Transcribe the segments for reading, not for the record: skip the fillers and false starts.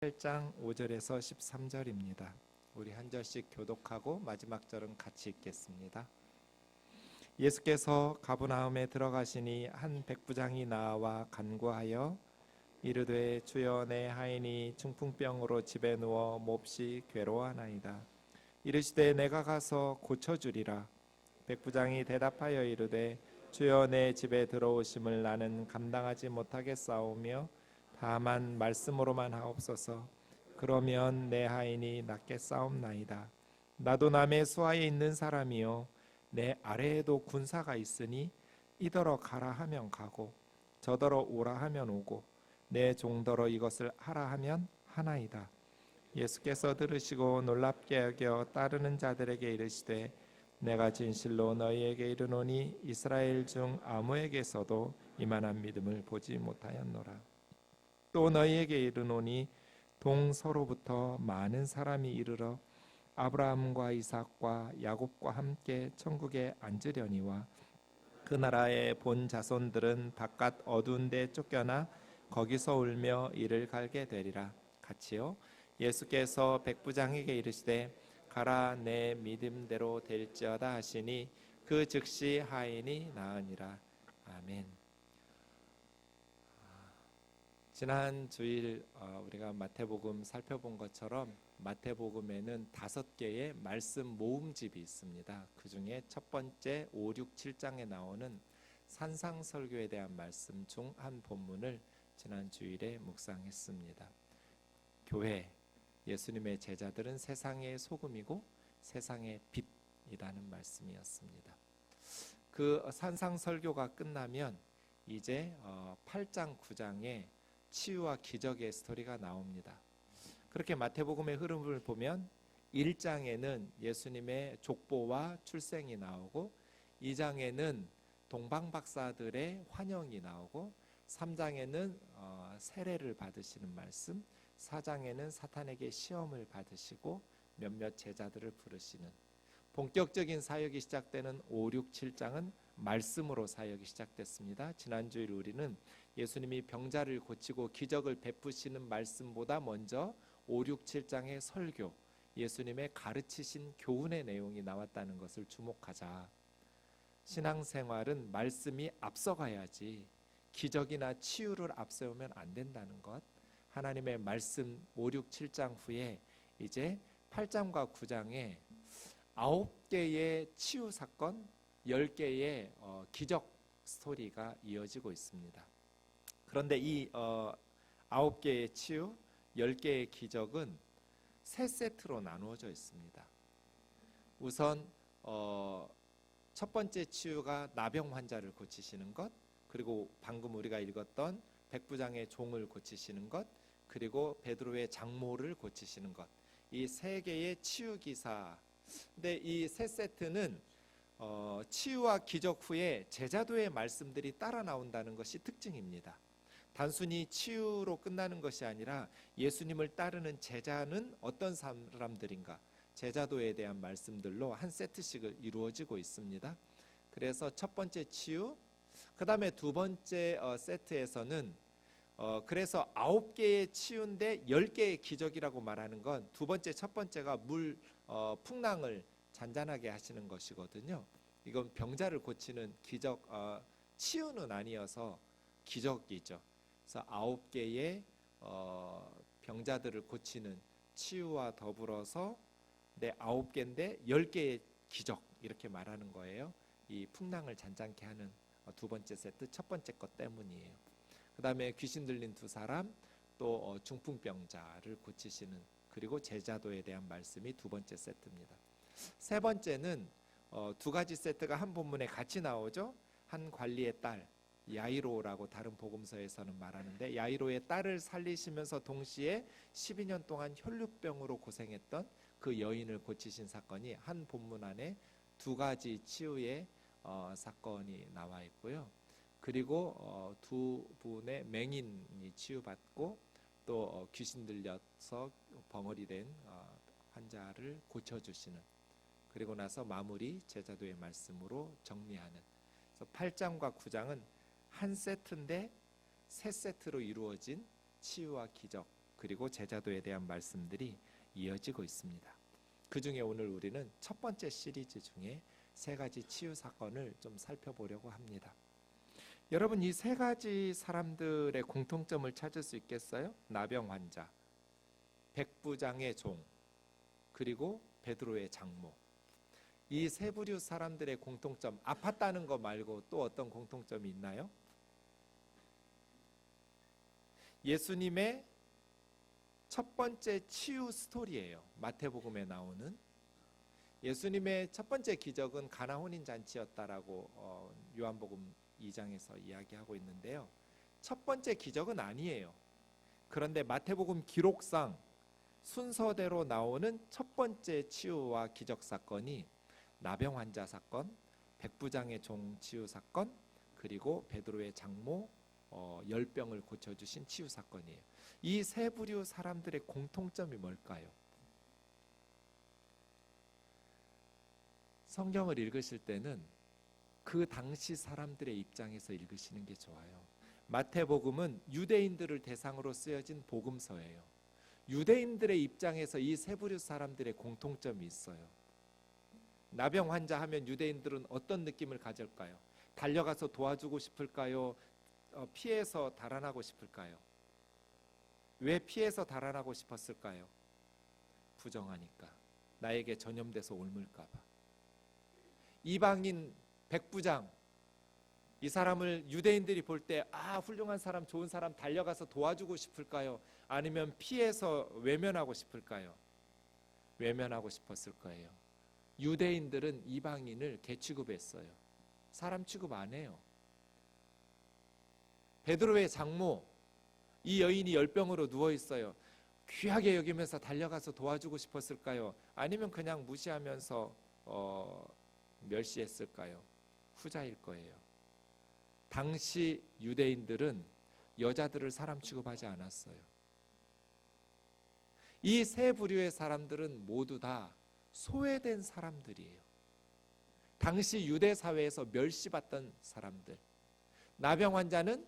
8장 5절에서 13절입니다. 우리 한 절씩 교독하고 마지막 절은 같이 읽겠습니다. 예수께서 가버나움에 들어가시니 한 백부장이 나와 간구하여 이르되 주여 내 하인이 중풍병으로 집에 누워 몹시 괴로워하나이다. 이르시되 내가 가서 고쳐주리라. 백부장이 대답하여 이르되 주여 내 집에 들어오심을 나는 감당하지 못하겠사오며 다만 말씀으로만 하옵소서. 그러면 내 하인이 낫겠사옵나이다. 나도 남의 수하에 있는 사람이요 내 아래에도 군사가 있으니 이더러 가라 하면 가고 저더러 오라 하면 오고 내 종더러 이것을 하라 하면 하나이다. 예수께서 들으시고 놀랍게 여겨 따르는 자들에게 이르시되 내가 진실로 너희에게 이르노니 이스라엘 중 아무에게서도 이만한 믿음을 보지 못하였노라. 또 너희에게 이르노니 동서로부터 많은 사람이 이르러 아브라함과 이삭과 야곱과 함께 천국에 앉으려니와 그 나라의 본 자손들은 바깥 어두운 데 쫓겨나 거기서 울며 이를 갈게 되리라. 같이요. 예수께서 백부장에게 이르시되 가라 내 믿음대로 될지어다 하시니 그 즉시 하인이 나으니라. 아멘. 지난 주일 우리가 마태복음 살펴본 것처럼 마태복음에는 5개의 말씀 모음집이 있습니다. 그 중에 첫 번째 5, 6, 7장에 나오는 산상설교에 대한 말씀 중 한 본문을 지난 주일에 묵상했습니다. 교회, 예수님의 제자들은 세상의 소금이고 세상의 빛이라는 말씀이었습니다. 그 산상설교가 끝나면 이제 8장, 9장에 치유와 기적의 스토리가 나옵니다. 그렇게 마태복음의 흐름을 보면 1장에는 예수님의 족보와 출생이 나오고 2장에는 동방박사들의 환영이 나오고 3장에는 세례를 받으시는 말씀, 4장에는 사탄에게 시험을 받으시고 몇몇 제자들을 부르시는 본격적인 사역이 시작되는 5, 6, 7장은 말씀으로 사역이 시작됐습니다. 지난주일 우리는 예수님이 병자를 고치고 기적을 베푸시는 말씀보다 먼저 5, 6, 7장의 설교, 예수님의 가르치신 교훈의 내용이 나왔다는 것을 주목하자. 신앙생활은 말씀이 앞서가야지 기적이나 치유를 앞세우면 안 된다는 것, 하나님의 말씀 5, 6, 7장 후에 이제 8장과 9장에 9개의 치유 사건, 10개의 기적 스토리가 이어지고 있습니다. 그런데 이 9개의 치유, 10개의 기적은 3세트로 나누어져 있습니다. 우선 첫 번째 치유가 나병 환자를 고치시는 것, 그리고 방금 우리가 읽었던 백부장의 종을 고치시는 것, 그리고 베드로의 장모를 고치시는 것, 이 3개의 치유 기사. 근데 이 3세트는 치유와 기적 후에 제자도의 말씀들이 따라 나온다는 것이 특징입니다. 단순히 치유로 끝나는 것이 아니라 예수님을 따르는 제자는 어떤 사람들인가, 제자도에 대한 말씀들로 한 세트씩을 이루어지고 있습니다. 그래서 첫 번째 치유, 그 다음에 두 번째 세트에서는 그래서 9개의 치유인데 10개의 기적이라고 말하는 건 두 번째, 첫 번째가 물 풍랑을 잔잔하게 하시는 것이거든요. 이건 병자를 고치는 기적, 치유는 아니어서 기적이죠. 그래서 9개의 병자들을 고치는 치유와 더불어서 9개인데 10개의 기적, 이렇게 말하는 거예요. 이 풍랑을 잔잔케 하는 두 번째 세트, 첫 번째 것 때문이에요. 그 다음에 귀신 들린 2사람, 또 중풍병자를 고치시는, 그리고 제자도에 대한 말씀이 두 번째 세트입니다. 세 번째는 2가지 세트가 한 본문에 같이 나오죠. 한 관리의 딸 야이로라고 다른 복음서에서는 말하는데, 야이로의 딸을 살리시면서 동시에 12년 동안 혈루병으로 고생했던 그 여인을 고치신 사건이 한 본문 안에 2가지 치유의 사건이 나와 있고요. 그리고 두 분의 맹인이 치유받고 또 귀신 들려서 벙어리 된 환자를 고쳐주시는, 그리고 나서 마무리 제자도의 말씀으로 정리하는. 그래서 8장과 9장은 한 세트인데 3세트로 이루어진 치유와 기적, 그리고 제자도에 대한 말씀들이 이어지고 있습니다. 그 중에 오늘 우리는 첫 번째 시리즈 중에 세 가지 치유 사건을 좀 살펴보려고 합니다. 여러분, 이 세 가지 사람들의 공통점을 찾을 수 있겠어요? 나병 환자, 백부장의 종, 그리고 베드로의 장모. 이 세 부류 사람들의 공통점, 아팠다는 거 말고 또 어떤 공통점이 있나요? 예수님의 첫 번째 치유 스토리예요. 마태복음에 나오는 예수님의 첫 번째 기적은 가나 혼인 잔치였다라고 요한복음 2장에서 이야기하고 있는데요. 첫 번째 기적은 아니에요. 그런데 마태복음 기록상 순서대로 나오는 첫 번째 치유와 기적 사건이 나병 환자 사건, 백부장의 종 치유 사건, 그리고 베드로의 장모 열병을 고쳐주신 치유 사건이에요. 이 세 부류 사람들의 공통점이 뭘까요? 성경을 읽으실 때는 그 당시 사람들의 입장에서 읽으시는 게 좋아요. 마태복음은 유대인들을 대상으로 쓰여진 복음서예요. 유대인들의 입장에서 이 세 부류 사람들의 공통점이 있어요. 나병 환자 하면 유대인들은 어떤 느낌을 가질까요? 달려가서 도와주고 싶을까요? 피해서 달아나고 싶을까요? 왜 피해서 달아나고 싶었을까요? 부정하니까, 나에게 전염돼서 옮을까 봐. 이방인 백부장, 이 사람을 유대인들이 볼 때 훌륭한 사람, 좋은 사람, 달려가서 도와주고 싶을까요? 아니면 피해서 외면하고 싶을까요? 외면하고 싶었을 거예요. 유대인들은 이방인을 개 취급했어요. 사람 취급 안 해요. 베드로의 장모, 이 여인이 열병으로 누워 있어요. 귀하게 여기면서 달려가서 도와주고 싶었을까요? 아니면 그냥 무시하면서 멸시했을까요? 후자일 거예요. 당시 유대인들은 여자들을 사람 취급하지 않았어요. 이 세 부류의 사람들은 모두 다 소외된 사람들이에요. 당시 유대 사회에서 멸시받던 사람들. 나병 환자는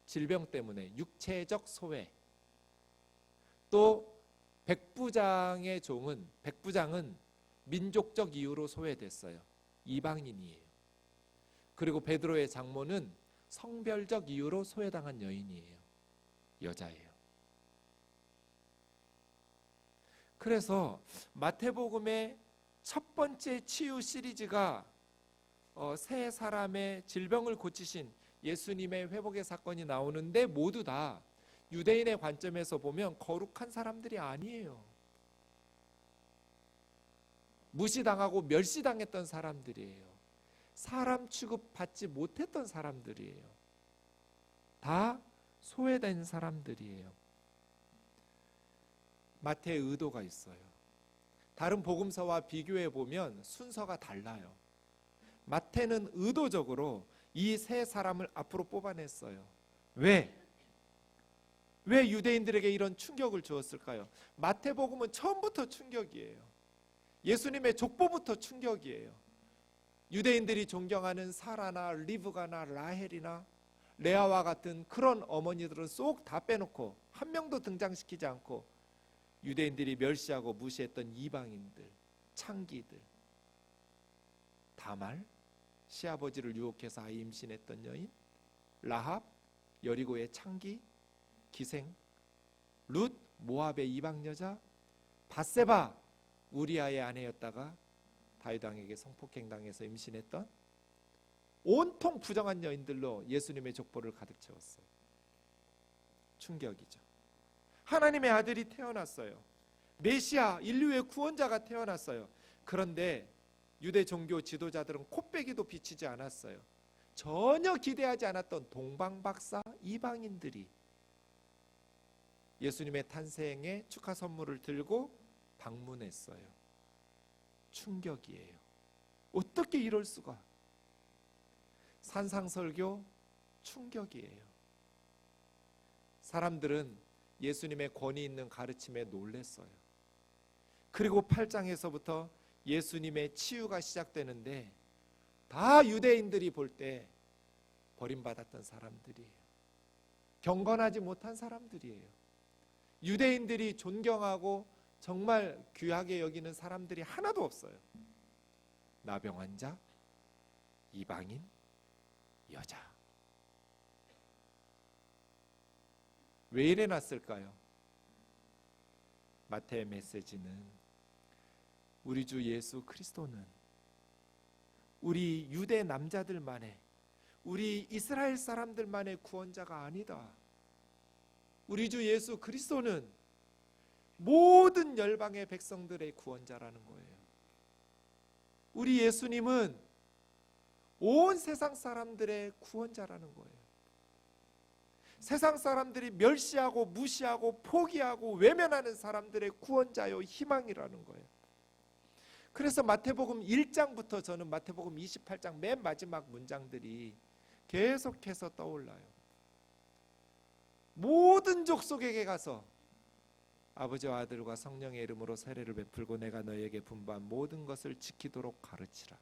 질병 때문에 육체적 소외. 또 백부장의 종은, 백부장은 민족적 이유로 소외됐어요. 이방인이에요. 그리고 베드로의 장모는 성별적 이유로 소외당한 여인이에요. 여자예요. 그래서 마태복음의 첫 번째 치유 시리즈가 세 사람의 질병을 고치신 예수님의 회복의 사건이 나오는데 모두 다 유대인의 관점에서 보면 거룩한 사람들이 아니에요. 무시당하고 멸시당했던 사람들이에요. 사람 취급받지 못했던 사람들이에요. 다 소외된 사람들이에요. 마태의 의도가 있어요. 다른 복음서와 비교해 보면 순서가 달라요. 마태는 의도적으로 이 세 사람을 앞으로 뽑아냈어요. 왜 유대인들에게 이런 충격을 주었을까요? 마태복음은 처음부터 충격이에요. 예수님의 족보부터 충격이에요. 유대인들이 존경하는 사라나 리브가나 라헬이나 레아와 같은 그런 어머니들은 쏙 다 빼놓고 한 명도 등장시키지 않고 유대인들이 멸시하고 무시했던 이방인들, 창기들, 다말, 시아버지를 유혹해서 아이 임신했던 여인, 라합, 여리고의 창기, 기생, 룻, 모압의 이방 여자, 밧세바, 우리아의 아내였다가 다윗 왕에게 성폭행당해서 임신했던 온통 부정한 여인들로 예수님의 족보를 가득 채웠어요. 충격이죠. 하나님의 아들이 태어났어요. 메시아, 인류의 구원자가 태어났어요. 그런데 유대 종교 지도자들은 코빼기도 비치지 않았어요. 전혀 기대하지 않았던 동방박사 이방인들이 예수님의 탄생의 축하 선물을 들고 방문했어요. 충격이에요. 어떻게 이럴 수가? 산상설교 충격이에요. 사람들은 예수님의 권위 있는 가르침에 놀랐어요. 그리고 8장에서부터 예수님의 치유가 시작되는데 다 유대인들이 볼 때 버림받았던 사람들이에요. 경건하지 못한 사람들이에요. 유대인들이 존경하고 정말 귀하게 여기는 사람들이 하나도 없어요. 나병 환자, 이방인, 여자. 왜 이래 놨을까요? 마태의 메시지는 우리 주 예수 그리스도는 우리 유대 남자들만의, 우리 이스라엘 사람들만의 구원자가 아니다. 우리 주 예수 그리스도는 모든 열방의 백성들의 구원자라는 거예요. 우리 예수님은 온 세상 사람들의 구원자라는 거예요. 세상 사람들이 멸시하고 무시하고 포기하고 외면하는 사람들의 구원자요 희망이라는 거예요. 그래서 마태복음 1장부터 저는 마태복음 28장 맨 마지막 문장들이 계속해서 떠올라요. 모든 족속에게 가서 아버지와 아들과 성령의 이름으로 세례를 베풀고 내가 너희에게 분부한 모든 것을 지키도록 가르치라.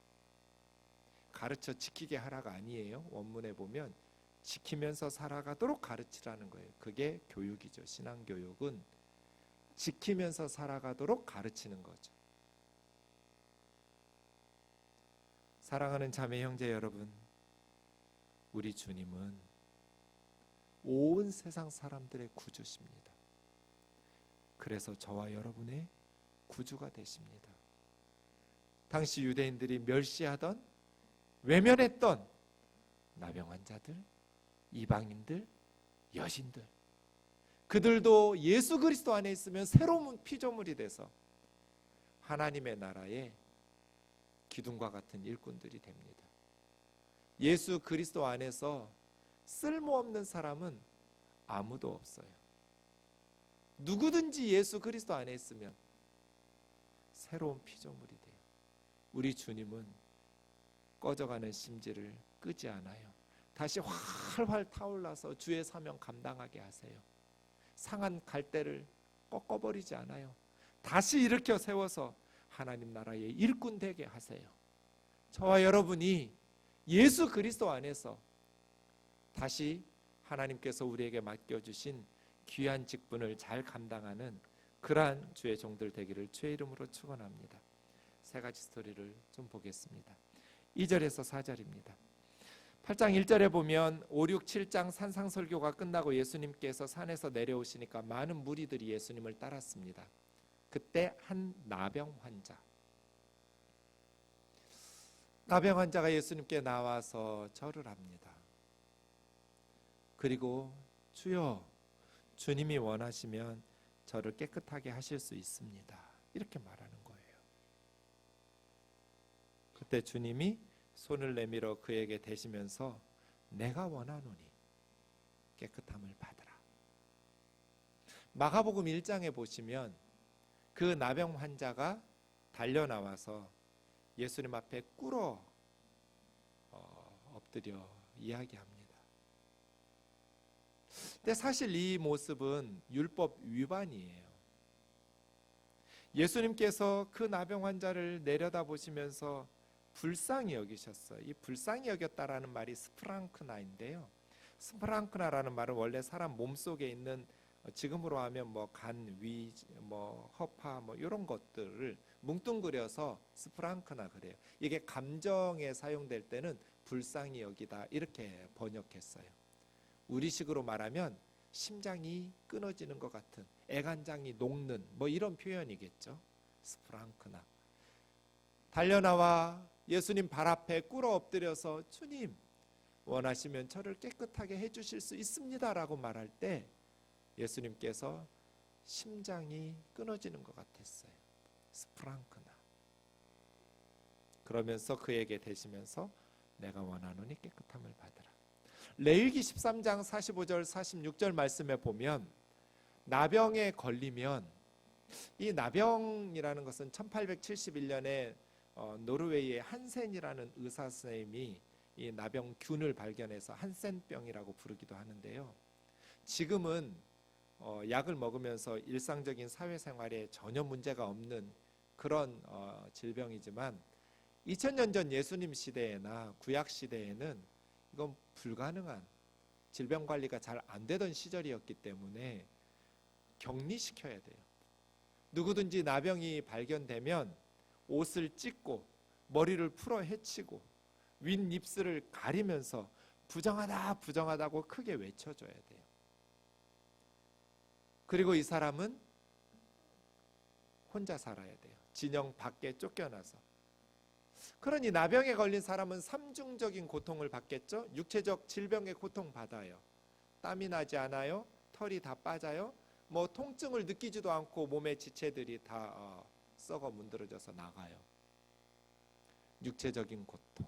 가르쳐 지키게 하라가 아니에요. 원문에 보면 지키면서 살아가도록 가르치라는 거예요. 그게 교육이죠. 신앙교육은 지키면서 살아가도록 가르치는 거죠. 사랑하는 자매 형제 여러분, 우리 주님은 온 세상 사람들의 구주십니다. 그래서 저와 여러분의 구주가 되십니다. 당시 유대인들이 멸시하던, 외면했던 나병 환자들, 이방인들, 여신들, 그들도 예수 그리스도 안에 있으면 새로운 피조물이 돼서 하나님의 나라에 기둥과 같은 일꾼들이 됩니다. 예수 그리스도 안에서 쓸모없는 사람은 아무도 없어요. 누구든지 예수 그리스도 안에 있으면 새로운 피조물이 돼요. 우리 주님은 꺼져가는 심지를 끄지 않아요. 다시 활활 타올라서 주의 사명 감당하게 하세요. 상한 갈대를 꺾어버리지 않아요. 다시 일으켜 세워서 하나님 나라의 일꾼 되게 하세요. 저와 여러분이 예수 그리스도 안에서 다시 하나님께서 우리에게 맡겨주신 귀한 직분을 잘 감당하는 그러한 주의 종들 되기를 주의 이름으로 축원합니다. 세 가지 스토리를 좀 보겠습니다. 2절에서 4절입니다. 8장 1절에 보면 5, 6, 7장 산상설교가 끝나고 예수님께서 산에서 내려오시니까 많은 무리들이 예수님을 따랐습니다. 그때 한 나병 환자가 예수님께 나와서 절을 합니다. 그리고 주여, 주님이 원하시면 저를 깨끗하게 하실 수 있습니다. 이렇게 말하는 거예요. 그때 주님이 손을 내밀어 그에게 대시면서 내가 원하노니 깨끗함을 받으라. 마가복음 1장에 보시면 그 나병 환자가 달려나와서 예수님 앞에 꿇어 엎드려 이야기합니다. 근데 사실 이 모습은 율법 위반이에요. 예수님께서 그 나병 환자를 내려다보시면서 불쌍히 여기셨어요. 이 불쌍히 여겼다라는 말이 스프랑크나인데요. 스프랑크나라는 말은 원래 사람 몸속에 있는, 지금으로 하면 뭐 간, 위, 뭐 허파, 뭐 이런 것들을 뭉뚱그려서 스프랑크나 그래요. 이게 감정에 사용될 때는 불쌍히 여기다 이렇게 번역했어요. 우리식으로 말하면 심장이 끊어지는 것 같은, 애간장이 녹는 뭐 이런 표현이겠죠. 스프랑크나. 달려나와 예수님 발 앞에 꿇어 엎드려서 주님 원하시면 저를 깨끗하게 해주실 수 있습니다 라고 말할 때 예수님께서 심장이 끊어지는 것 같았어요. 스프랑크나. 그러면서 그에게 대시면서 내가 원하노니 깨끗함을 받으라. 레위기 13장 45절 46절 말씀에 보면 나병에 걸리면, 이 나병이라는 것은 1871년에 노르웨이의 한센이라는 의사 선생님이 이 나병균을 발견해서 한센병이라고 부르기도 하는데요. 지금은 약을 먹으면서 일상적인 사회생활에 전혀 문제가 없는 그런 질병이지만 2000년 전 예수님 시대에나 구약 시대에는 이건 불가능한, 질병 관리가 잘 안 되던 시절이었기 때문에 격리시켜야 돼요. 누구든지 나병이 발견되면 옷을 찢고 머리를 풀어 헤치고 윗입술을 가리면서 부정하다 부정하다고 크게 외쳐줘야 돼요. 그리고 이 사람은 혼자 살아야 돼요. 진영 밖에 쫓겨나서. 그러니 나병에 걸린 사람은 삼중적인 고통을 받겠죠. 육체적 질병의 고통받아요. 땀이 나지 않아요. 털이 다 빠져요. 뭐 통증을 느끼지도 않고 몸의 지체들이 다 썩어 문드러져서 나가요. 육체적인 고통.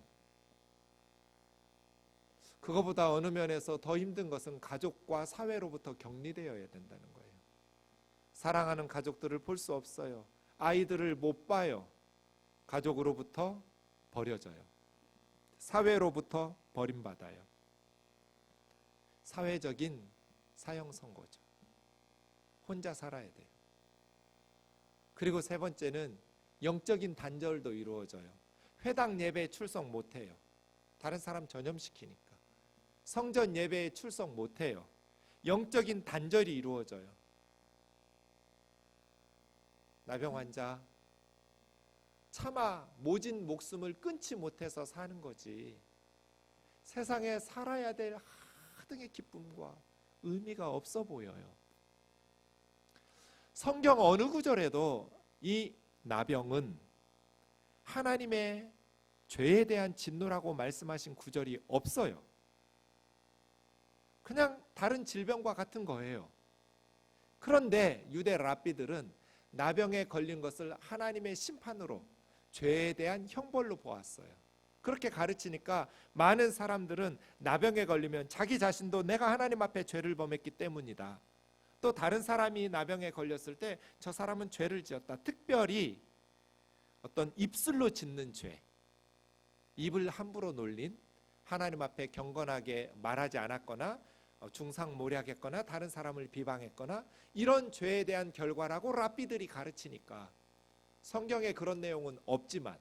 그거보다 어느 면에서 더 힘든 것은 가족과 사회로부터 격리되어야 된다는 거예요. 사랑하는 가족들을 볼 수 없어요. 아이들을 못 봐요. 가족으로부터 버려져요. 사회로부터 버림받아요. 사회적인 사형 선고죠. 혼자 살아야 돼요. 그리고 세 번째는 영적인 단절도 이루어져요. 회당 예배에 출석 못해요. 다른 사람 전염시키니까. 성전 예배에 출석 못해요. 영적인 단절이 이루어져요. 나병 환자 차마 모진 목숨을 끊지 못해서 사는 거지, 세상에 살아야 될 하등의 기쁨과 의미가 없어 보여요. 성경 어느 구절에도 이 나병은 하나님의 죄에 대한 진노라고 말씀하신 구절이 없어요. 그냥 다른 질병과 같은 거예요. 그런데 유대 랍비들은 나병에 걸린 것을 하나님의 심판으로, 죄에 대한 형벌로 보았어요. 그렇게 가르치니까 많은 사람들은 나병에 걸리면 자기 자신도 내가 하나님 앞에 죄를 범했기 때문이다, 또 다른 사람이 나병에 걸렸을 때 저 사람은 죄를 지었다, 특별히 어떤 입술로 짓는 죄, 입을 함부로 놀린, 하나님 앞에 경건하게 말하지 않았거나 중상모략했거나 다른 사람을 비방했거나 이런 죄에 대한 결과라고 랍비들이 가르치니까, 성경에 그런 내용은 없지만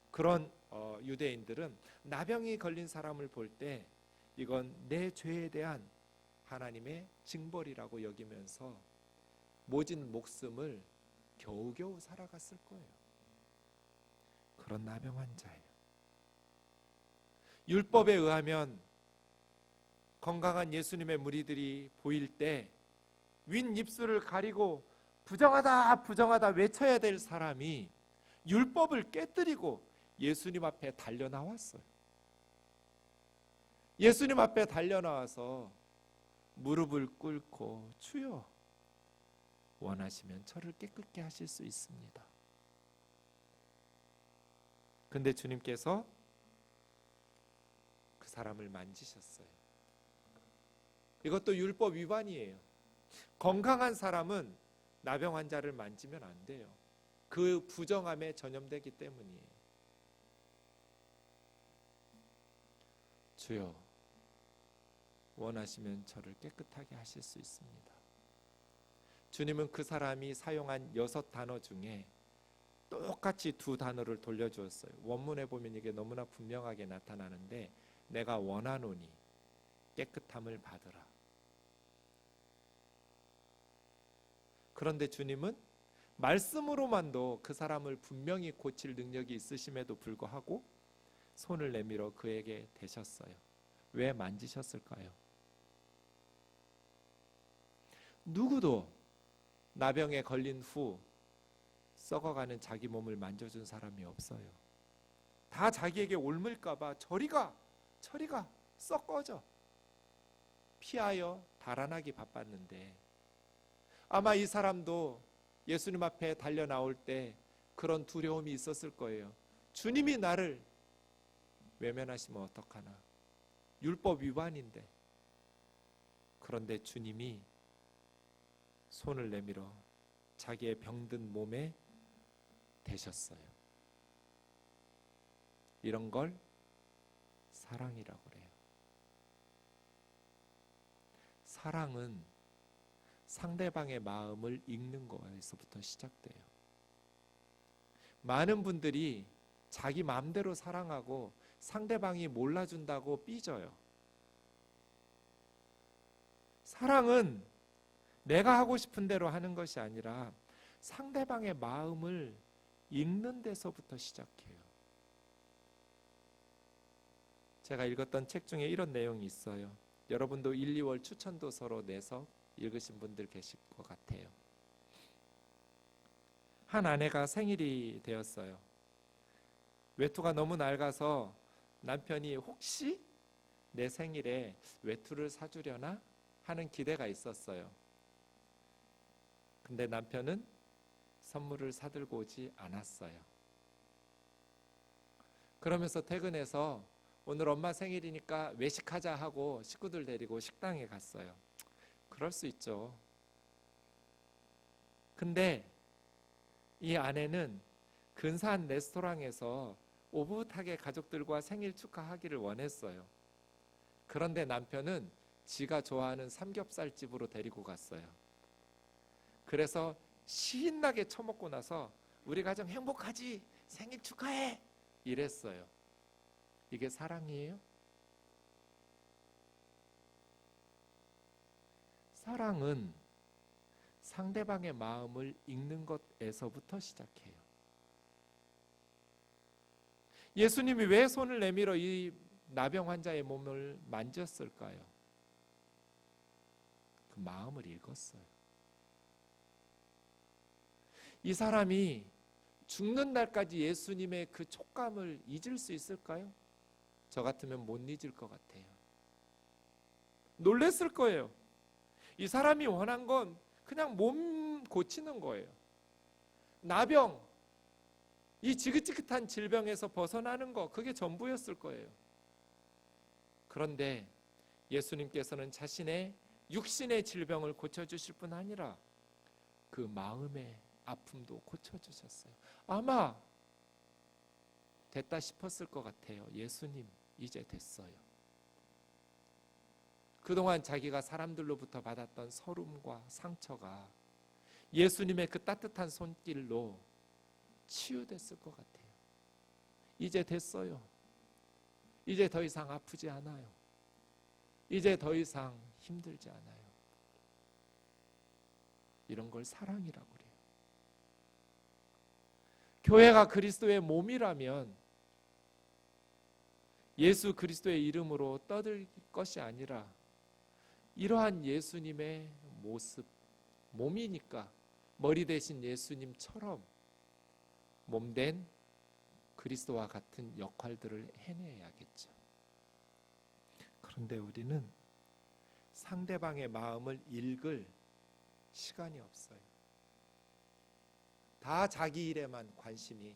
그런 유대인들은 나병이 걸린 사람을 볼 때 이건 내 죄에 대한 하나님의 징벌이라고 여기면서 모진 목숨을 겨우겨우 살아갔을 거예요. 그런 나병 환자예요. 율법에 의하면 건강한 예수님의 무리들이 보일 때 윗입술을 가리고 부정하다 부정하다 외쳐야 될 사람이 율법을 깨뜨리고 예수님 앞에 달려나왔어요. 예수님 앞에 달려나와서 무릎을 꿇고 주여 원하시면 저를 깨끗게 하실 수 있습니다. 근데 주님께서 그 사람을 만지셨어요. 이것도 율법 위반이에요. 건강한 사람은 나병 환자를 만지면 안 돼요. 그 부정함에 전염되기 때문이에요. 주여 원하시면 저를 깨끗하게 하실 수 있습니다. 주님은 그 사람이 사용한 6단어 중에 똑같이 2단어를 돌려주었어요. 원문에 보면 이게 너무나 분명하게 나타나는데, 내가 원하노니 깨끗함을 받으라. 그런데 주님은 말씀으로만도 그 사람을 분명히 고칠 능력이 있으심에도 불구하고 손을 내밀어 그에게 대셨어요. 왜 만지셨을까요? 누구도 나병에 걸린 후 썩어가는 자기 몸을 만져준 사람이 없어요. 다 자기에게 옮을까봐 저리가 썩 꺼져 피하여 달아나기 바빴는데, 아마 이 사람도 예수님 앞에 달려 나올 때 그런 두려움이 있었을 거예요. 주님이 나를 외면하시면 어떡하나, 율법 위반인데. 그런데 주님이 손을 내밀어 자기의 병든 몸에 대셨어요. 이런 걸 사랑이라고 그래요. 사랑은 상대방의 마음을 읽는 거에서부터 시작돼요. 많은 분들이 자기 마음대로 사랑하고 상대방이 몰라준다고 삐져요. 사랑은 내가 하고 싶은 대로 하는 것이 아니라 상대방의 마음을 읽는 데서부터 시작해요. 제가 읽었던 책 중에 이런 내용이 있어요. 여러분도 1, 2월 추천도서로 내서 읽으신 분들 계실 것 같아요. 한 아내가 생일이 되었어요. 외투가 너무 낡아서 남편이 혹시 내 생일에 외투를 사주려나 하는 기대가 있었어요. 근데 남편은 선물을 사들고 오지 않았어요. 그러면서 퇴근해서 오늘 엄마 생일이니까 외식하자 하고 식구들 데리고 식당에 갔어요. 그럴 수 있죠. 근데 이 아내는 근사한 레스토랑에서 오붓하게 가족들과 생일 축하하기를 원했어요. 그런데 남편은 지가 좋아하는 삼겹살집으로 데리고 갔어요. 그래서 신나게 처먹고 나서 우리 가정 행복하지? 생일 축하해! 이랬어요. 이게 사랑이에요? 사랑은 상대방의 마음을 읽는 것에서부터 시작해요. 예수님이 왜 손을 내밀어 이 나병 환자의 몸을 만졌을까요? 그 마음을 읽었어요. 이 사람이 죽는 날까지 예수님의 그 촉감을 잊을 수 있을까요? 저 같으면 못 잊을 것 같아요. 놀랬을 거예요. 이 사람이 원한 건 그냥 몸 고치는 거예요. 나병, 이 지긋지긋한 질병에서 벗어나는 거, 그게 전부였을 거예요. 그런데 예수님께서는 자신의 육신의 질병을 고쳐주실 뿐 아니라 그 마음의 아픔도 고쳐주셨어요. 아마 됐다 싶었을 것 같아요. 예수님, 이제 됐어요. 그동안 자기가 사람들로부터 받았던 서름과 상처가 예수님의 그 따뜻한 손길로 치유됐을 것 같아요. 이제 됐어요. 이제 더 이상 아프지 않아요. 이제 더 이상 힘들지 않아요. 이런 걸 사랑이라고 그래요. 교회가 그리스도의 몸이라면 예수 그리스도의 이름으로 떠들 것이 아니라 이러한 예수님의 모습, 몸이니까 머리 대신 예수님처럼 몸된 그리스도와 같은 역할들을 해내야겠죠. 그런데 우리는 상대방의 마음을 읽을 시간이 없어요. 다 자기 일에만 관심이.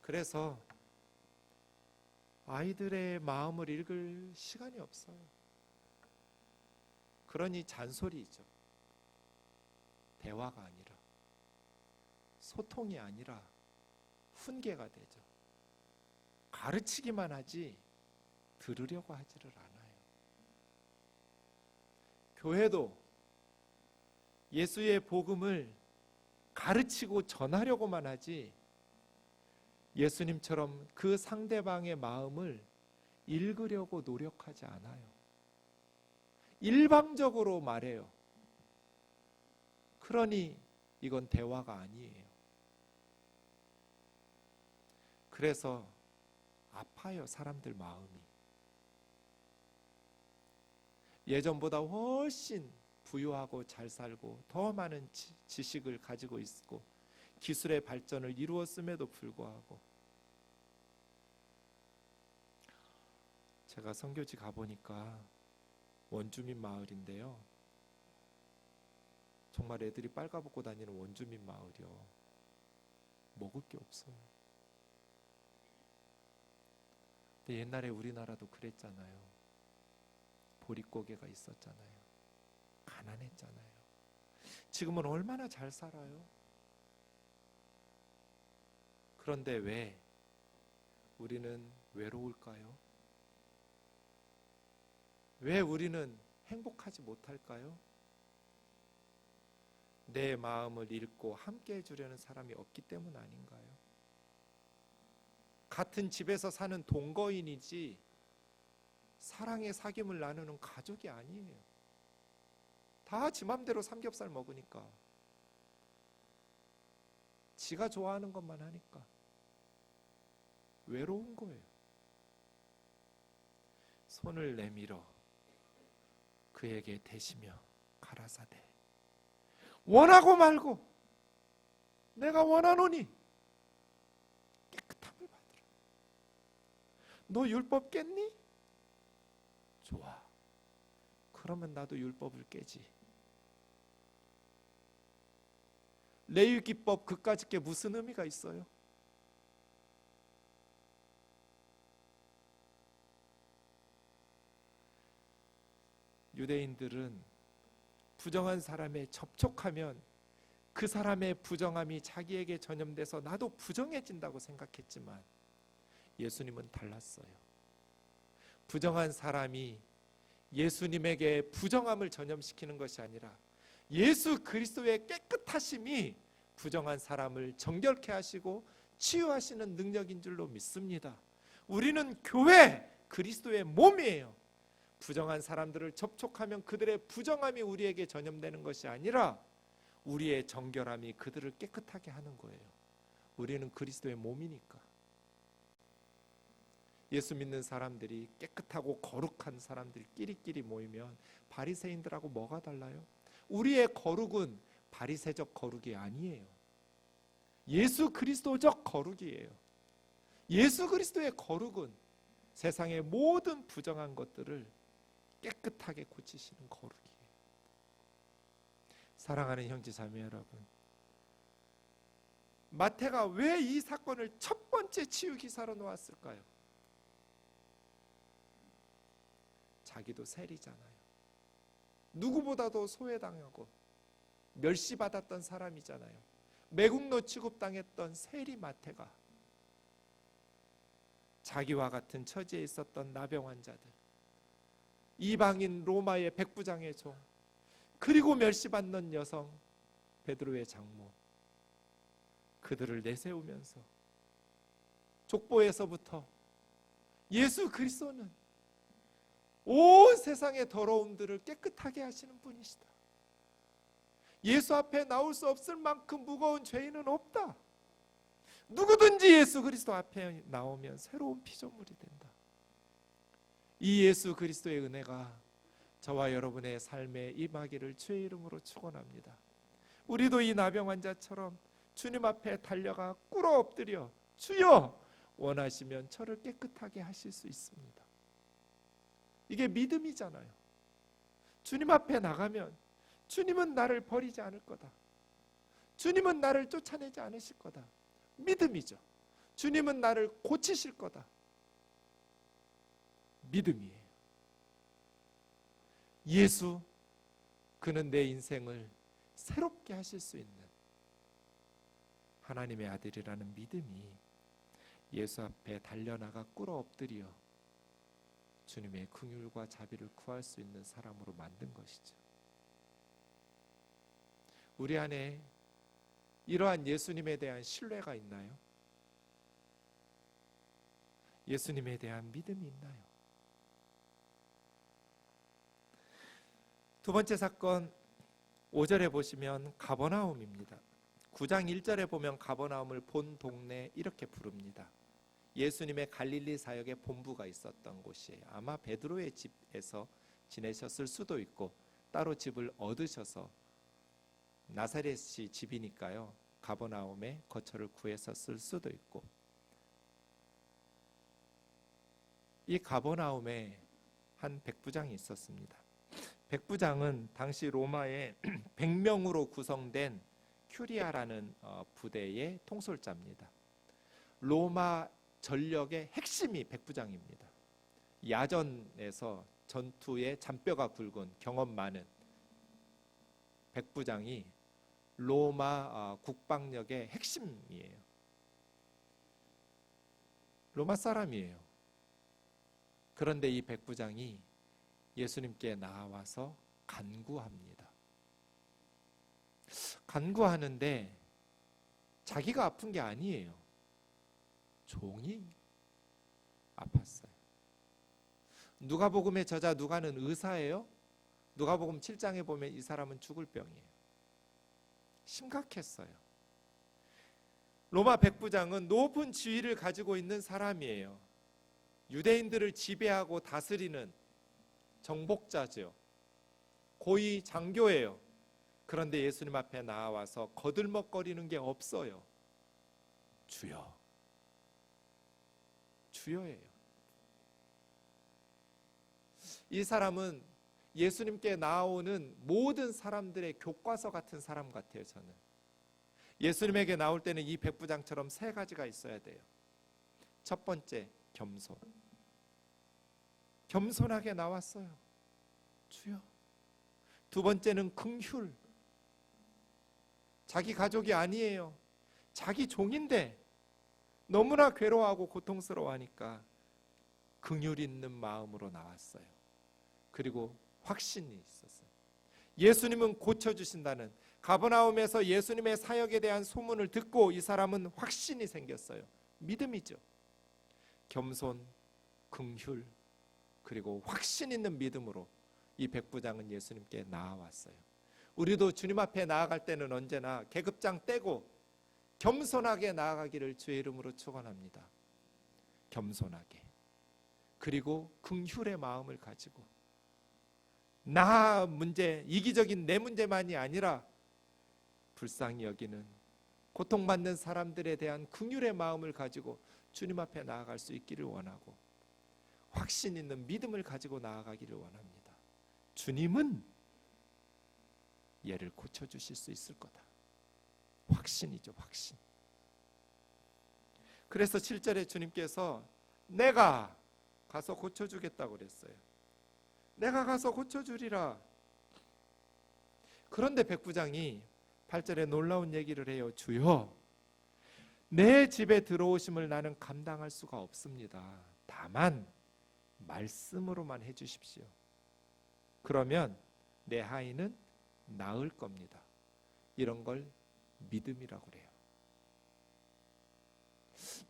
그래서 아이들의 마음을 읽을 시간이 없어요. 그러니 잔소리죠. 대화가 아니라, 소통이 아니라 훈계가 되죠. 가르치기만 하지 들으려고 하지를 않아요. 교회도 예수의 복음을 가르치고 전하려고만 하지 예수님처럼 그 상대방의 마음을 읽으려고 노력하지 않아요. 일방적으로 말해요. 그러니 이건 대화가 아니에요. 그래서 아파요, 사람들 마음이. 예전보다 훨씬 부유하고 잘 살고 더 많은 지식을 가지고 있고 기술의 발전을 이루었음에도 불구하고 제가 선교지 가보니까 원주민 마을인데요. 정말 애들이 빨가벗고 다니는 원주민 마을이요. 먹을 게 없어요. 근데 옛날에 우리나라도 그랬잖아요. 보릿고개가 있었잖아요. 가난했잖아요. 지금은 얼마나 잘 살아요. 그런데 왜 우리는 외로울까요? 왜 우리는 행복하지 못할까요? 내 마음을 읽고 함께 해주려는 사람이 없기 때문 아닌가요? 같은 집에서 사는 동거인이지 사랑의 사귐을 나누는 가족이 아니에요. 다 지 맘대로 삼겹살 먹으니까, 지가 좋아하는 것만 하니까 외로운 거예요. 손을 내밀어 그에게 대시며 가라사대 원하고 말고 내가 원하노니 깨끗함을 받으라. 너 율법 깼니? 좋아. 그러면 나도 율법을 깨지. 레위기법 그까짓 게 무슨 의미가 있어요? 유대인들은 부정한 사람에 접촉하면 그 사람의 부정함이 자기에게 전염돼서 나도 부정해진다고 생각했지만 예수님은 달랐어요. 부정한 사람이 예수님에게 부정함을 전염시키는 것이 아니라 예수 그리스도의 깨끗하심이 부정한 사람을 정결케 하시고 치유하시는 능력인 줄로 믿습니다. 우리는 교회, 그리스도의 몸이에요. 부정한 사람들을 접촉하면 그들의 부정함이 우리에게 전염되는 것이 아니라 우리의 정결함이 그들을 깨끗하게 하는 거예요. 우리는 그리스도의 몸이니까. 예수 믿는 사람들이 깨끗하고 거룩한 사람들끼리 모이면 바리새인들하고 뭐가 달라요? 우리의 거룩은 바리새적 거룩이 아니에요. 예수 그리스도적 거룩이에요. 예수 그리스도의 거룩은 세상의 모든 부정한 것들을 깨끗하게 고치시는 거룩이에요. 사랑하는 형제자매 여러분, 마태가 왜 이 사건을 첫 번째 치유 기사로 놓았을까요? 자기도 세리잖아요. 누구보다도 소외당하고 멸시받았던 사람이잖아요. 매국노 취급당했던 세리 마태가 자기와 같은 처지에 있었던 나병 환자들, 이방인 로마의 백부장의 종, 그리고 멸시받는 여성 베드로의 장모, 그들을 내세우면서 족보에서부터 예수 그리스도는 온 세상의 더러움들을 깨끗하게 하시는 분이시다. 예수 앞에 나올 수 없을 만큼 무거운 죄인은 없다. 누구든지 예수 그리스도 앞에 나오면 새로운 피조물이 된다. 이 예수 그리스도의 은혜가 저와 여러분의 삶에 임하기를 주의 이름으로 축원합니다. 우리도 이 나병 환자처럼 주님 앞에 달려가 꿇어 엎드려 주여 원하시면 저를 깨끗하게 하실 수 있습니다. 이게 믿음이잖아요. 주님 앞에 나가면 주님은 나를 버리지 않을 거다. 주님은 나를 쫓아내지 않으실 거다. 믿음이죠. 주님은 나를 고치실 거다. 믿음이에요. 예수, 그는 내 인생을 새롭게 하실 수 있는 하나님의 아들이라는 믿음이 예수 앞에 달려나가 꿇어 엎드려 주님의 긍휼과 자비를 구할 수 있는 사람으로 만든 것이죠. 우리 안에 이러한 예수님에 대한 신뢰가 있나요? 예수님에 대한 믿음이 있나요? 두 번째 사건 5절에 보시면 가버나움입니다. 9장 1절에 보면 가버나움을 본 동네 이렇게 부릅니다. 예수님의 갈릴리 사역의 본부가 있었던 곳이에요. 아마 베드로의 집에서 지내셨을 수도 있고 따로 집을 얻으셔서 나사렛이 집이니까요. 가버나움에 거처를 구했었을 수도 있고, 이 가버나움에 한 백부장이 있었습니다. 백부장은 당시 로마의 100명으로 구성된 큐리아라는 부대의 통솔자입니다. 로마 전력의 핵심이 백부장입니다. 야전에서 전투에 잔뼈가 굵은 경험 많은 백부장이 로마 국방력의 핵심이에요. 로마 사람이에요. 그런데 이 백부장이 예수님께 나와서 간구합니다. 간구하는데 자기가 아픈 게 아니에요. 종이 아팠어요. 누가복음의 저자 누가는 의사예요. 누가복음 7장에 보면 이 사람은 죽을 병이에요. 심각했어요. 로마 백부장은 높은 지위를 가지고 있는 사람이에요. 유대인들을 지배하고 다스리는 정복자죠. 고위 장교예요. 그런데 예수님 앞에 나와서 거들먹거리는 게 없어요. 주여, 주여예요. 이 사람은 예수님께 나오는 모든 사람들의 교과서 같은 사람 같아요. 저는 예수님에게 나올 때는 이 백부장처럼 세 가지가 있어야 돼요. 첫 번째, 겸손. 겸손하게 나왔어요. 주여. 두 번째는 긍휼. 자기 가족이 아니에요. 자기 종인데 너무나 괴로워하고 고통스러워하니까 긍휼 있는 마음으로 나왔어요. 그리고 확신이 있었어요. 예수님은 고쳐주신다는, 가버나움에서 예수님의 사역에 대한 소문을 듣고 이 사람은 확신이 생겼어요. 믿음이죠. 겸손, 긍휼, 그리고 확신 있는 믿음으로 이 백부장은 예수님께 나아왔어요. 우리도 주님 앞에 나아갈 때는 언제나 계급장 떼고 겸손하게 나아가기를 주의 이름으로 축원합니다. 겸손하게, 그리고 긍휼의 마음을 가지고 나 문제, 이기적인 내 문제만이 아니라 불쌍히 여기는, 고통받는 사람들에 대한 긍휼의 마음을 가지고 주님 앞에 나아갈 수 있기를 원하고, 확신 있는 믿음을 가지고 나아가기를 원합니다. 주님은 얘를 고쳐주실 수 있을 거다. 확신이죠, 확신. 그래서 7절에 주님께서 내가 가서 고쳐주겠다고 그랬어요. 내가 가서 고쳐주리라. 그런데 백부장이 8절에 놀라운 얘기를 해요. 주여, 내 집에 들어오심을 나는 감당할 수가 없습니다. 다만 말씀으로만 해주십시오. 그러면 내 아이는 나을 겁니다. 이런 걸 믿음이라고 그래요.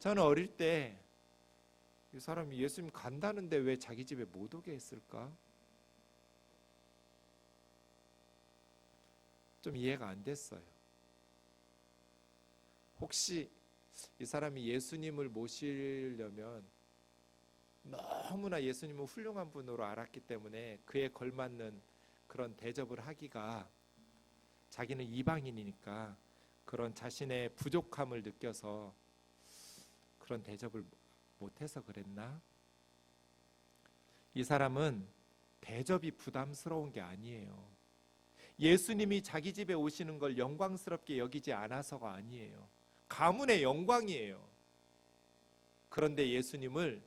저는 어릴 때 이 사람이 예수님 간다는데 왜 자기 집에 못 오게 했을까? 좀 이해가 안 됐어요. 혹시 이 사람이 예수님을 모시려면 너무나 예수님은 훌륭한 분으로 알았기 때문에 그에 걸맞는 그런 대접을 하기가, 자기는 이방인이니까 그런 자신의 부족함을 느껴서 그런 대접을 못해서 그랬나? 이 사람은 대접이 부담스러운 게 아니에요. 예수님이 자기 집에 오시는 걸 영광스럽게 여기지 않아서가 아니에요. 가문의 영광이에요. 그런데 예수님을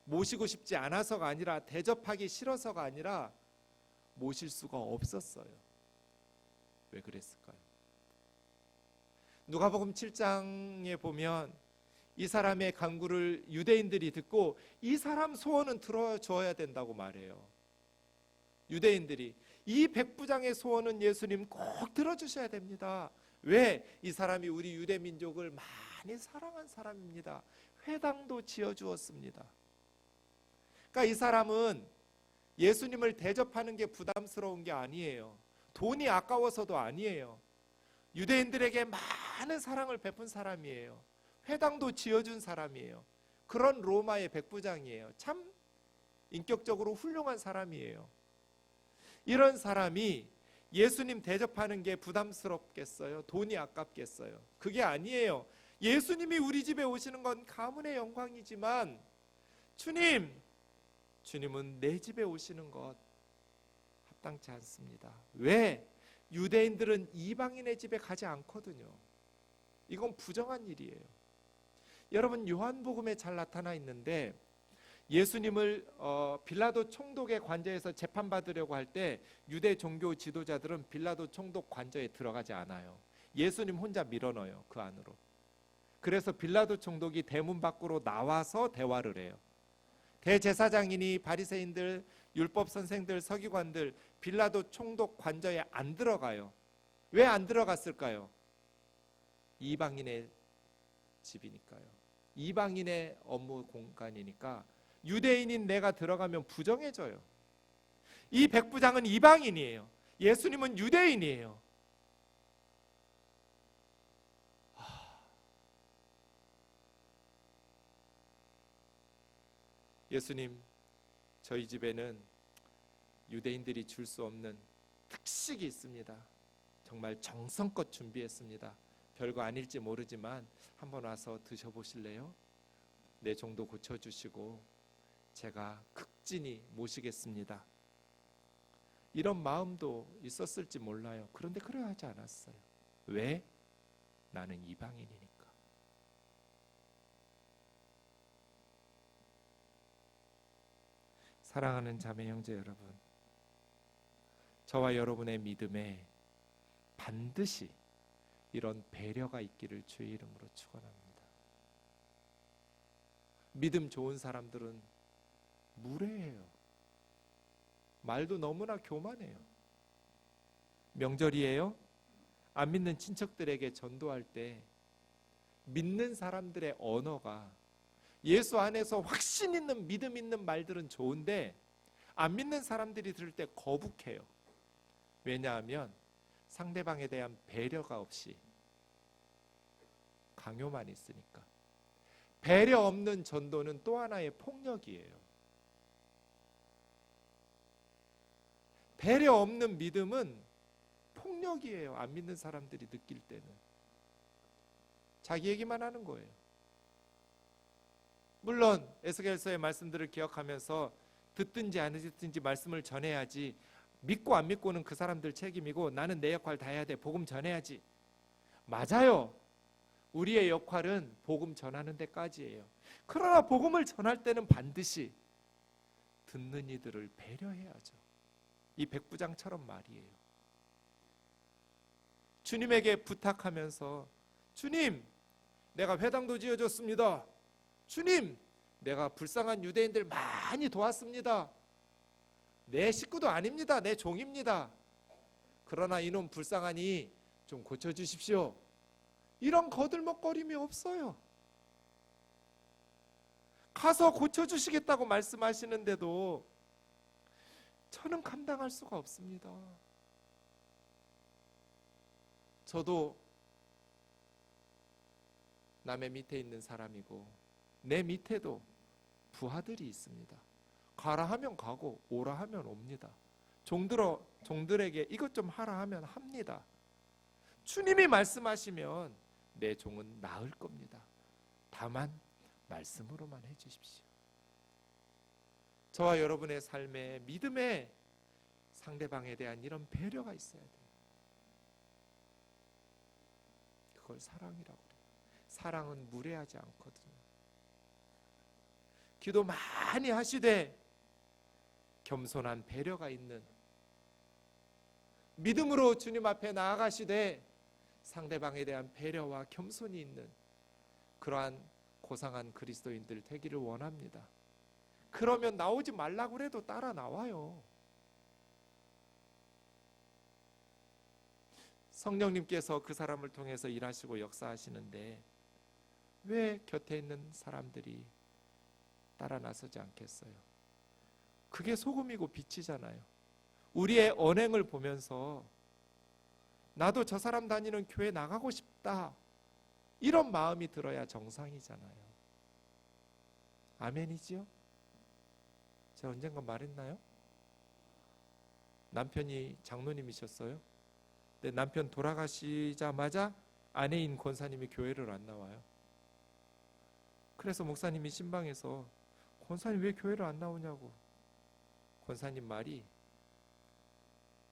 모시고 싶지 않아서가 아니라, 대접하기 싫어서가 아니라 모실 수가 없었어요. 왜 그랬을까요? 누가복음 7장에 보면 이 사람의 간구를 유대인들이 듣고 이 사람 소원은 들어줘야 된다고 말해요. 유대인들이 이 백부장의 소원은 예수님 꼭 들어주셔야 됩니다. 왜? 이 사람이 우리 유대 민족을 많이 사랑한 사람입니다. 회당도 지어주었습니다. 그러니까 이 사람은 예수님을 대접하는 게 부담스러운 게 아니에요. 돈이 아까워서도 아니에요. 유대인들에게 많은 사랑을 베푼 사람이에요. 회당도 지어준 사람이에요. 그런 로마의 백부장이에요. 참 인격적으로 훌륭한 사람이에요. 이런 사람이 예수님 대접하는 게 부담스럽겠어요? 돈이 아깝겠어요? 그게 아니에요. 예수님이 우리 집에 오시는 건 가문의 영광이지만 주님은 내 집에 오시는 것 합당치 않습니다. 왜? 유대인들은 이방인의 집에 가지 않거든요. 이건 부정한 일이에요. 여러분, 요한복음에 잘 나타나 있는데 예수님을 빌라도 총독의 관저에서 재판받으려고 할 때 유대 종교 지도자들은 빌라도 총독 관저에 들어가지 않아요. 예수님 혼자 밀어넣어요, 그 안으로. 그래서 빌라도 총독이 대문 밖으로 나와서 대화를 해요. 대제사장이니 바리새인들, 율법 선생들, 서기관들 빌라도 총독 관저에 안 들어가요. 왜 안 들어갔을까요? 이방인의 집이니까요. 이방인의 업무 공간이니까 유대인인 내가 들어가면 부정해져요. 이 백부장은 이방인이에요. 예수님은 유대인이에요. 예수님, 저희 집에는 유대인들이 줄 수 없는 특식이 있습니다. 정말 정성껏 준비했습니다. 별거 아닐지 모르지만 한번 와서 드셔보실래요? 내 종도 고쳐주시고 제가 극진히 모시겠습니다. 이런 마음도 있었을지 몰라요. 그런데 그래야 하지 않았어요. 왜? 나는 이방인이니까. 사랑하는 자매 형제 여러분, 저와 여러분의 믿음에 반드시 이런 배려가 있기를 주의 이름으로 축원합니다. 믿음 좋은 사람들은 무례해요. 말도 너무나 교만해요. 명절이에요? 안 믿는 친척들에게 전도할 때 믿는 사람들의 언어가, 예수 안에서 확신 있는 믿음 있는 말들은 좋은데 안 믿는 사람들이 들을 때 거북해요. 왜냐하면 상대방에 대한 배려가 없이 강요만 있으니까. 배려 없는 전도는 또 하나의 폭력이에요. 배려 없는 믿음은 폭력이에요. 안 믿는 사람들이 느낄 때는 자기 얘기만 하는 거예요. 물론 에스겔서의 말씀들을 기억하면서 듣든지 안 듣든지 말씀을 전해야지, 믿고 안 믿고는 그 사람들 책임이고 나는 내 역할 다 해야 돼. 복음 전해야지. 맞아요. 우리의 역할은 복음 전하는 데까지예요. 그러나 복음을 전할 때는 반드시 듣는 이들을 배려해야죠. 이 백부장처럼 말이에요. 주님에게 부탁하면서, 주님, 내가 회당도 지어줬습니다. 주님, 내가 불쌍한 유대인들 많이 도왔습니다. 내 식구도 아닙니다. 내 종입니다. 그러나 이놈 불쌍하니 좀 고쳐주십시오. 이런 거들먹거림이 없어요. 가서 고쳐주시겠다고 말씀하시는데도 저는 감당할 수가 없습니다. 저도 남의 밑에 있는 사람이고 내 밑에도 부하들이 있습니다. 가라 하면 가고 오라 하면 옵니다. 종들에게 이것 좀 하라 하면 합니다. 주님이 말씀하시면 내 종은 나을 겁니다. 다만 말씀으로만 해주십시오. 저와 여러분의 삶에 믿음에 상대방에 대한 이런 배려가 있어야 돼요. 그걸 사랑이라고 그래요. 사랑은 무례하지 않거든요. 기도 많이 하시되 겸손한 배려가 있는, 믿음으로 주님 앞에 나아가시되 상대방에 대한 배려와 겸손이 있는 그러한 고상한 그리스도인들 되기를 원합니다. 그러면 나오지 말라고 그래도 따라 나와요. 성령님께서 그 사람을 통해서 일하시고 역사하시는데 왜 곁에 있는 사람들이 따라 나서지 않겠어요? 그게 소금이고 빛이잖아요. 우리의 언행을 보면서 나도 저 사람 다니는 교회 나가고 싶다, 이런 마음이 들어야 정상이잖아요. 아멘이지요? 제가 언젠가 말했나요? 남편이 장로님이셨어요. 근데 남편 돌아가시자마자 아내인 권사님이 교회를 안 나와요. 그래서 목사님이 신방에서 권사님 왜 교회를 안 나오냐고. 권사님 말이,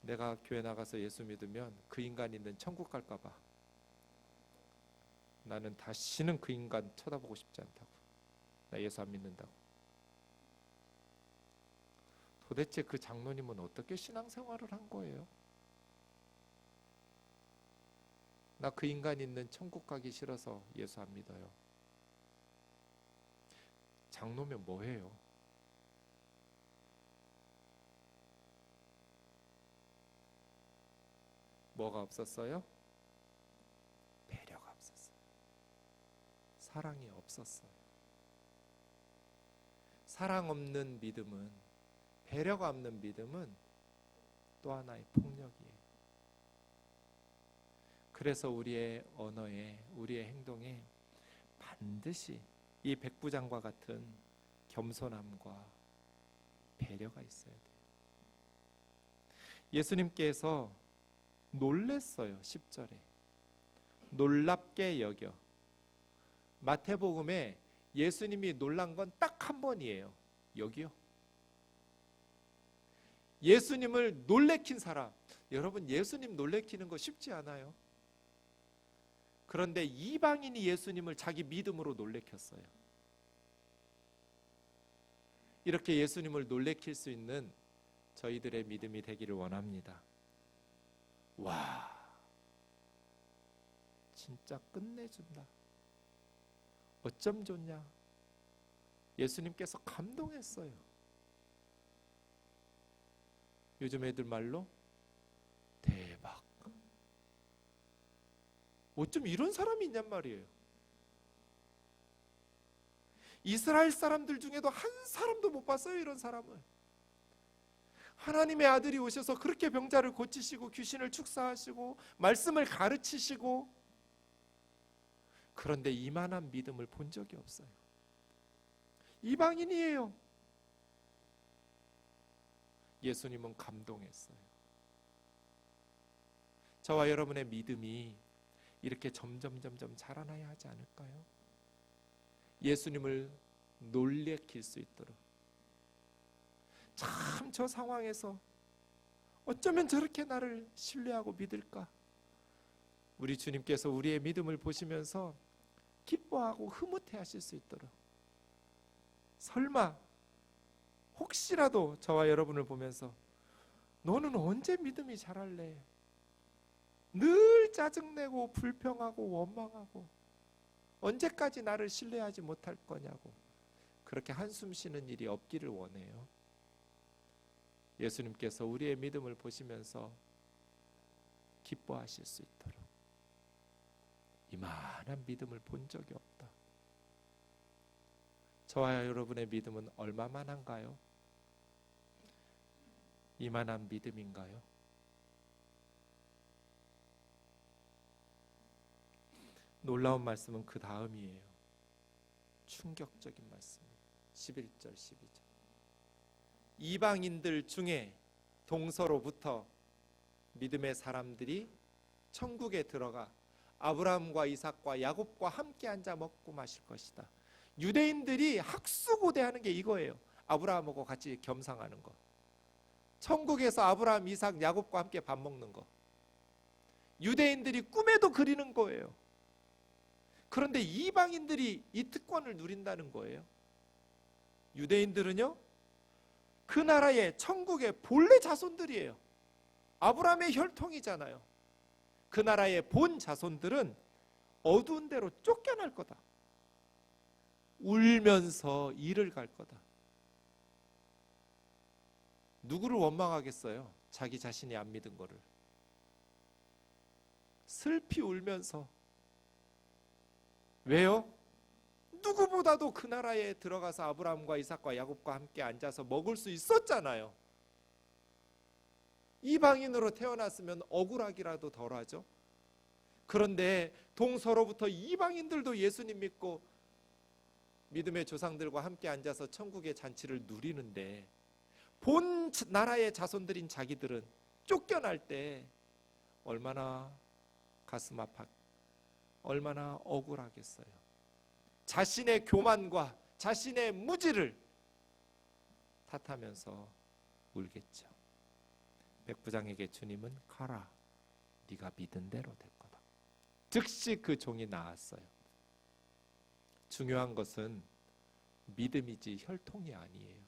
내가 교회 나가서 예수 믿으면 그 인간 있는 천국 갈까 봐 나는 다시는 그 인간 쳐다보고 싶지 않다고. 나 예수 안 믿는다고. 도대체 그 장로님은 어떻게 신앙생활을 한 거예요? 나 그 인간 있는 천국 가기 싫어서 예수 안 믿어요. 장로면 뭐해요? 뭐가 없었어요? 배려가 없었어요. 사랑이 없었어요. 사랑 없는 믿음은, 배려가 없는 믿음은 또 하나의 폭력이에요. 그래서 우리의 언어에, 우리의 행동에 반드시 이 백부장과 같은 겸손함과 배려가 있어야 돼요. 예수님께서 놀랬어요. 10절에 놀랍게 여겨. 마태복음에 예수님이 놀란 건 딱 한 번이에요. 여기요. 예수님을 놀래킨 사람. 여러분, 예수님 놀래키는 거 쉽지 않아요. 그런데 이방인이 예수님을 자기 믿음으로 놀래켰어요. 이렇게 예수님을 놀래킬 수 있는 저희들의 믿음이 되기를 원합니다. 와, 진짜 끝내준다. 어쩜 좋냐. 예수님께서 감동했어요. 요즘 애들 말로 대박. 어쩜 이런 사람이 있냔 말이에요. 이스라엘 사람들 중에도 한 사람도 못 봤어요, 이런 사람을. 하나님의 아들이 오셔서 그렇게 병자를 고치시고 귀신을 축사하시고 말씀을 가르치시고, 그런데 이만한 믿음을 본 적이 없어요. 이방인이에요. 예수님은 감동했어요. 저와 여러분의 믿음이 이렇게 점점 자라나야 하지 않을까요? 예수님을 놀래킬 수 있도록. 참 저 상황에서 어쩌면 저렇게 나를 신뢰하고 믿을까? 우리 주님께서 우리의 믿음을 보시면서 기뻐하고 흐뭇해 하실 수 있도록, 설마 혹시라도 저와 여러분을 보면서 너는 언제 믿음이 자랄래? 늘 짜증내고 불평하고 원망하고 언제까지 나를 신뢰하지 못할 거냐고 그렇게 한숨 쉬는 일이 없기를 원해요. 예수님께서 우리의 믿음을 보시면서 기뻐하실 수 있도록. 이만한 믿음을 본 적이 없다. 저와 여러분의 믿음은 얼마만한가요? 이만한 믿음인가요? 놀라운 말씀은 그 다음이에요. 충격적인 말씀이에요. 11절 12절. 이방인들 중에 동서로부터 믿음의 사람들이 천국에 들어가 아브라함과 이삭과 야곱과 함께 앉아 먹고 마실 것이다. 유대인들이 학수고대하는 게 이거예요. 아브라함하고 같이 겸상하는 거. 천국에서 아브라함, 이삭, 야곱과 함께 밥 먹는 거. 유대인들이 꿈에도 그리는 거예요. 그런데 이방인들이 이 특권을 누린다는 거예요. 유대인들은요, 그 나라의 천국의 본래 자손들이에요. 아브라함의 혈통이잖아요. 그 나라의 본 자손들은 어두운 데로 쫓겨날 거다. 울면서 일을 갈 거다. 누구를 원망하겠어요? 자기 자신이 안 믿은 거를. 슬피 울면서. 왜요? 누구보다도 그 나라에 들어가서 아브라함과 이삭과 야곱과 함께 앉아서 먹을 수 있었잖아요. 이방인으로 태어났으면 억울하기라도 덜하죠. 그런데 동서로부터 이방인들도 예수님 믿고 믿음의 조상들과 함께 앉아서 천국의 잔치를 누리는데, 본 나라의 자손들인 자기들은 쫓겨날 때 얼마나 가슴 아팠, 얼마나 억울하겠어요. 자신의 교만과 자신의 무지를 탓하면서 울겠죠. 백부장에게 주님은 가라, 네가 믿은 대로 될 거다. 즉시 그 종이 나았어요. 중요한 것은 믿음이지 혈통이 아니에요.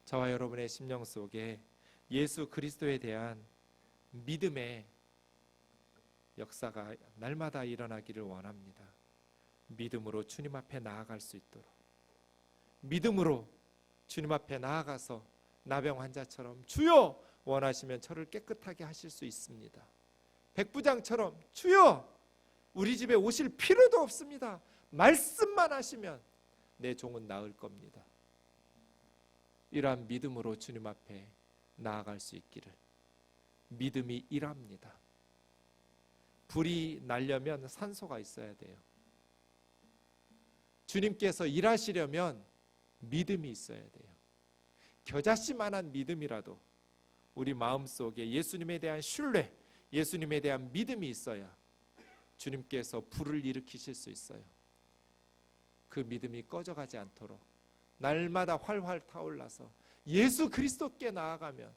저와 여러분의 심령 속에 예수 그리스도에 대한 믿음의 역사가 날마다 일어나기를 원합니다. 믿음으로 주님 앞에 나아갈 수 있도록, 믿음으로 주님 앞에 나아가서 나병 환자처럼 주여 원하시면 저를 깨끗하게 하실 수 있습니다. 백부장처럼 주여 우리 집에 오실 필요도 없습니다. 말씀만 하시면 내 종은 나을 겁니다. 이러한 믿음으로 주님 앞에 나아갈 수 있기를. 믿음이 일합니다. 불이 나려면 산소가 있어야 돼요. 주님께서 일하시려면 믿음이 있어야 돼요. 겨자씨만한 믿음이라도 우리 마음속에 예수님에 대한 신뢰, 예수님에 대한 믿음이 있어야 주님께서 불을 일으키실 수 있어요. 그 믿음이 꺼져가지 않도록 날마다 활활 타올라서 예수 그리스도께 나아가면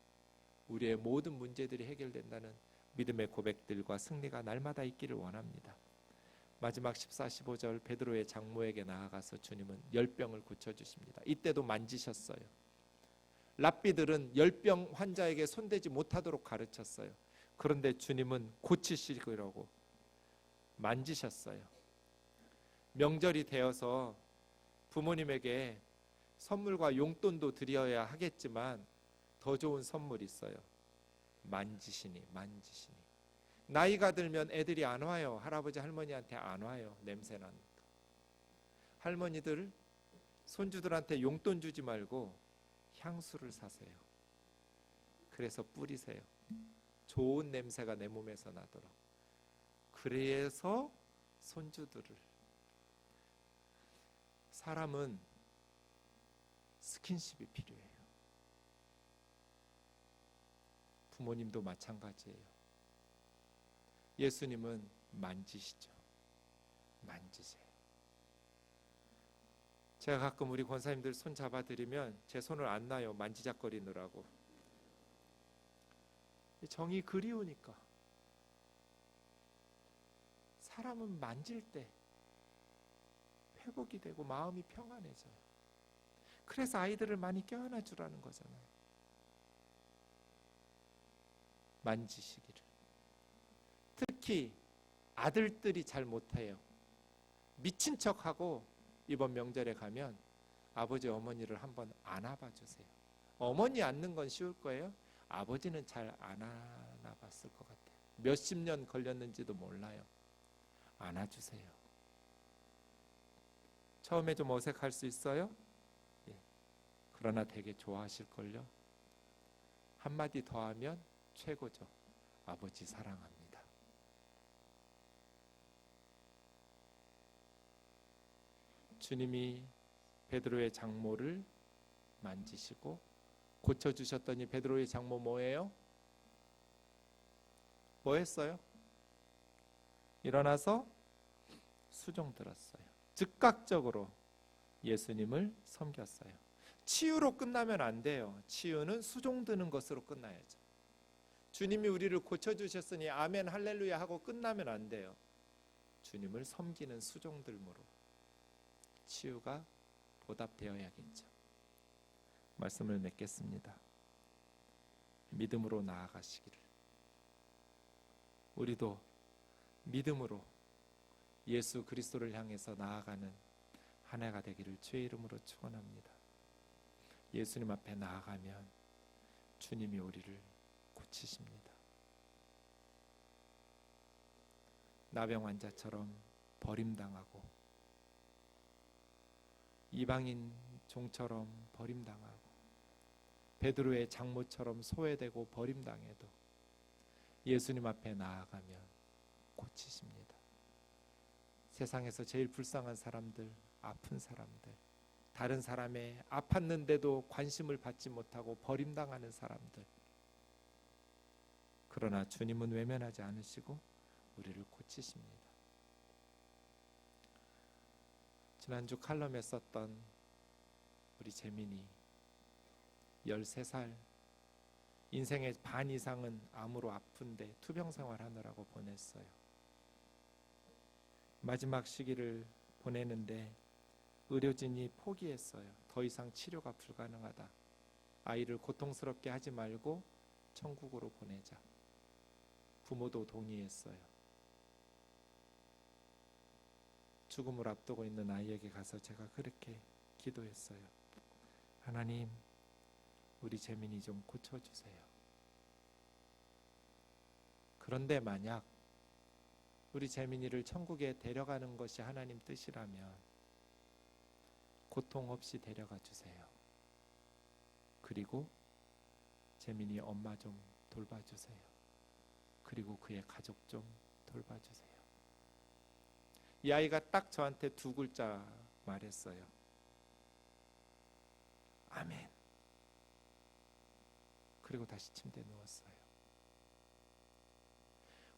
우리의 모든 문제들이 해결된다는 믿음의 고백들과 승리가 날마다 있기를 원합니다. 마지막 14, 15절 베드로의 장모에게 나아가서 주님은 열병을 고쳐주십니다. 이때도 만지셨어요. 랍비들은 열병 환자에게 손대지 못하도록 가르쳤어요. 그런데 주님은 고치시려고 만지셨어요. 명절이 되어서 부모님에게 선물과 용돈도 드려야 하겠지만 더 좋은 선물이 있어요. 만지시니. 나이가 들면 애들이 안 와요. 할아버지 할머니한테 안 와요. 냄새 나니까. 할머니들 손주들한테 용돈 주지 말고 향수를 사세요. 그래서 뿌리세요. 좋은 냄새가 내 몸에서 나도록. 그래서 손주들을. 사람은 스킨십이 필요해요. 부모님도 마찬가지예요. 예수님은 만지시죠. 만지세요. 제가 가끔 우리 권사님들 손 잡아드리면 제 손을 안 놔요. 만지작거리느라고. 정이 그리우니까. 사람은 만질 때 회복이 되고 마음이 평안해져요. 그래서 아이들을 많이 껴안아 주라는 거잖아요. 만지시기를. 특히 아들들이 잘 못해요. 미친 척하고 이번 명절에 가면 아버지 어머니를 한번 안아봐 주세요. 어머니 안는 건 쉬울 거예요. 아버지는 잘 안 안아봤을 것 같아요. 몇십 년 걸렸는지도 몰라요. 안아주세요. 처음에 좀 어색할 수 있어요. 예. 그러나 되게 좋아하실걸요. 한마디 더 하면 최고죠. 아버지 사랑합니다. 주님이 베드로의 장모를 만지시고 고쳐주셨더니 베드로의 장모 뭐예요? 뭐 했어요? 일어나서 수종 들었어요. 즉각적으로 예수님을 섬겼어요. 치유로 끝나면 안 돼요. 치유는 수종 드는 것으로 끝나야죠. 주님이 우리를 고쳐주셨으니 아멘 할렐루야 하고 끝나면 안 돼요. 주님을 섬기는 수종들므로 치유가 보답되어야겠죠. 말씀을 맺겠습니다. 믿음으로 나아가시기를. 우리도 믿음으로 예수 그리스도를 향해서 나아가는 한 해가 되기를 주의 이름으로 축원합니다. 예수님 앞에 나아가면 주님이 우리를 고치십니다. 나병 환자처럼 버림당하고 이방인 종처럼 버림당하고 베드로의 장모처럼 소외되고 버림당해도 예수님 앞에 나아가면 고치십니다. 세상에서 제일 불쌍한 사람들, 아픈 사람들, 다른 사람의 아팠는데도 관심을 받지 못하고 버림당하는 사람들. 그러나 주님은 외면하지 않으시고 우리를 고치십니다. 지난주 칼럼에 썼던 우리 재민이 13살, 인생의 반 이상은 암으로 아픈데 투병 생활하느라고 보냈어요. 마지막 시기를 보내는데 의료진이 포기했어요. 더 이상 치료가 불가능하다. 아이를 고통스럽게 하지 말고 천국으로 보내자. 부모도 동의했어요. 죽음을 앞두고 있는 아이에게 가서 제가 그렇게 기도했어요. 하나님, 우리 재민이 좀 고쳐주세요. 그런데 만약 우리 재민이를 천국에 데려가는 것이 하나님 뜻이라면 고통 없이 데려가 주세요. 그리고 재민이 엄마 좀 돌봐주세요. 그리고 그의 가족 좀 돌봐주세요. 이 아이가 딱 저한테 두 글자 말했어요. 아멘. 그리고 다시 침대에 누웠어요.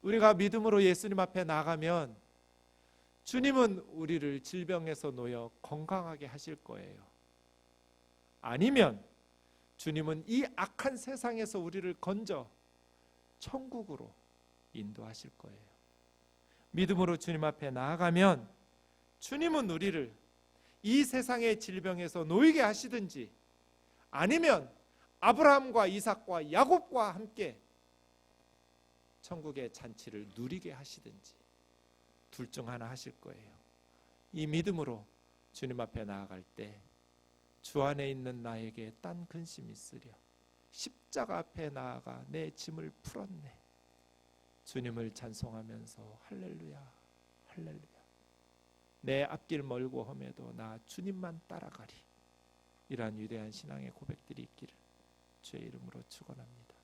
우리가 믿음으로 예수님 앞에 나가면 주님은 우리를 질병에서 놓여 건강하게 하실 거예요. 아니면 주님은 이 악한 세상에서 우리를 건져 천국으로 인도하실 거예요. 믿음으로 주님 앞에 나아가면 주님은 우리를 이 세상의 질병에서 놓이게 하시든지, 아니면 아브라함과 이삭과 야곱과 함께 천국의 잔치를 누리게 하시든지, 둘 중 하나 하실 거예요. 이 믿음으로 주님 앞에 나아갈 때 주 안에 있는 나에게 딴 근심이 있으랴, 십자가 앞에 나아가 내 짐을 풀었네, 주님을 찬송하면서 할렐루야 할렐루야, 내 앞길 멀고 험해도 나 주님만 따라가리, 이러한 위대한 신앙의 고백들이 있기를 주의 이름으로 축원합니다.